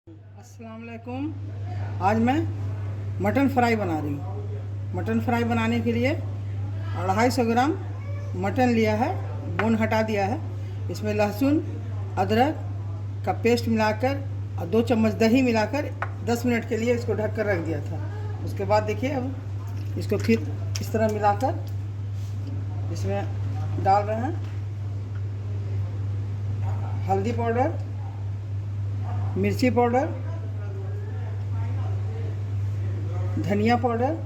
अस्सलाम वालेकुम। आज मैं मटन फ्राई बना रही हूँ। मटन फ्राई बनाने के लिए 250 ग्राम मटन लिया है, बोन हटा दिया है। इसमें लहसुन अदरक का पेस्ट मिलाकर और 2 चम्मच दही मिलाकर 10 मिनट के लिए इसको ढक कर रख दिया था। उसके बाद देखिए अब इसको फिर इस तरह मिलाकर इसमें डाल रहे हैं हल्दी पाउडर, मिर्ची पाउडर, धनिया पाउडर,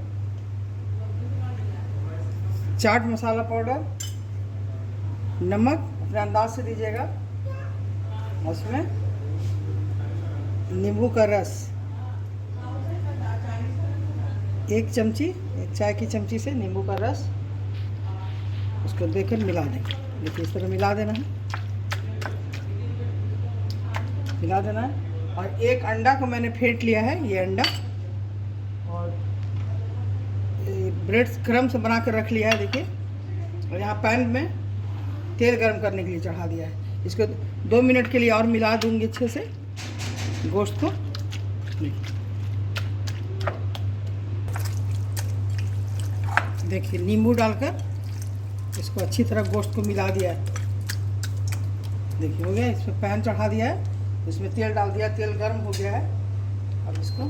चाट मसाला पाउडर, नमक अपने अंदाज से दीजिएगा। उसमें नींबू का रस 1 चमची, 1 चाय की चमची से नींबू का रस उसको देकर मिला देंगे। देखिए इस तरह मिला देना है, मिला देना है। और 1 अंडा को मैंने फेंट लिया है, ये अंडा, और ब्रेड क्रम्स बना कर रख लिया है देखिए। और यहाँ पैन में तेल गर्म करने के लिए चढ़ा दिया है। इसको 2 मिनट के लिए और मिला दूंगी अच्छे से गोश्त को। देखिए नींबू डालकर इसको अच्छी तरह गोश्त को मिला दिया है। देखिए हो गया। इसमें पैन चढ़ा दिया है, इसमें तेल डाल दिया, तेल गर्म हो गया है। अब इसको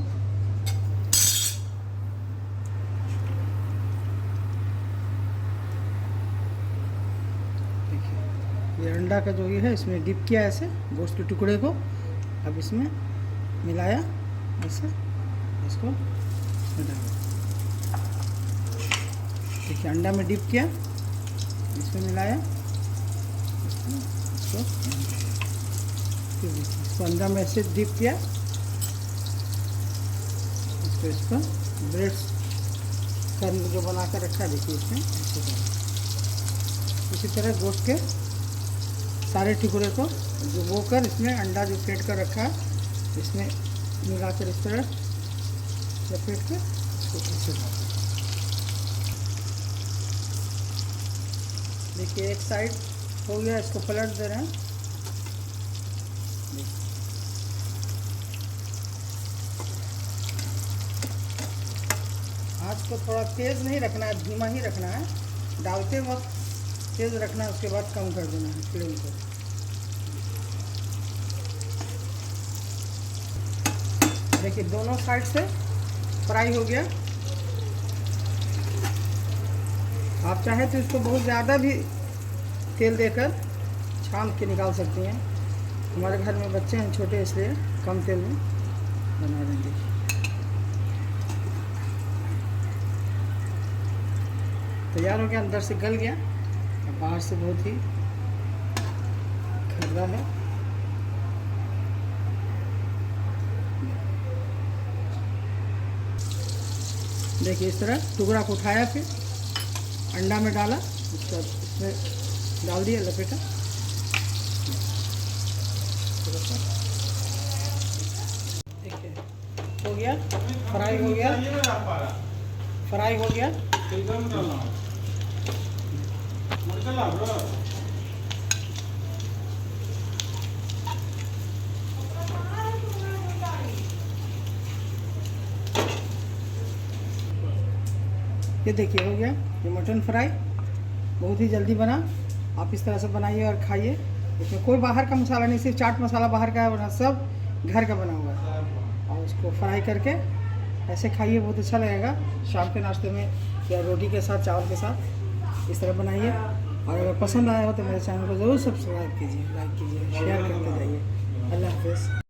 देखिए, ये अंडा का जो ये है इसमें डिप किया ऐसे गोश्त के टुकड़े को। अब इसमें मिलाया ऐसे, इसको डाला। देखिए अंडा में डिप किया, इसमें मिलाया, इसको अंडा में ऐसे डिप किया। इसको ब्रेड कर्म जो बना कर रखा देखिए इसमें ऐसे डाला। इसी तरह गोश्त के सारे टुकड़े को डुबो कर इसमें अंडा जो फेंट कर रखा है इसमें मिलाकर इस तरह लपेट के इसको ऐसे डाला। देखिए एक साइड हो गया, इसको पलट दे रहे हैं। आँच को थोड़ा तेज़ नहीं रखना है, धीमा ही रखना है। डालते वक्त तेज़ रखना है, उसके बाद कम कर देना है फ्लेम को। देखिए दोनों साइड से फ्राई हो गया। आप चाहे तो इसको बहुत ज़्यादा भी तेल देकर छान के निकाल सकती हैं। हमारे घर में बच्चे हैं छोटे, इसलिए कम तेल में बना देंगे। तैयार हो गया, अंदर से गल गया और बाहर से बहुत ही खर्रा है। देखिए इस तरह टुकड़ा को उठाया, फिर अंडा में डाला, उसका इसमें डाल दिया, लपेटा। देखिए हो गया, फ्राई हो गया, फ्राई हो गया। ये देखिए हो गया, ये मटन फ्राई बहुत ही जल्दी बना। आप इस तरह से बनाइए और खाइए। इसमें कोई बाहर का मसाला नहीं, सिर्फ चाट मसाला बाहर का है, वरना सब घर का बना हुआ है। और उसको फ्राई करके ऐसे खाइए, बहुत अच्छा लगेगा। शाम के नाश्ते में या रोटी के साथ, चावल के साथ इस तरह बनाइए। और अगर पसंद आया हो तो मेरे चैनल को ज़रूर सब्सक्राइब कीजिए, लाइक कीजिए, शेयर करते जाइए। अल्लाह हाफ़िज़।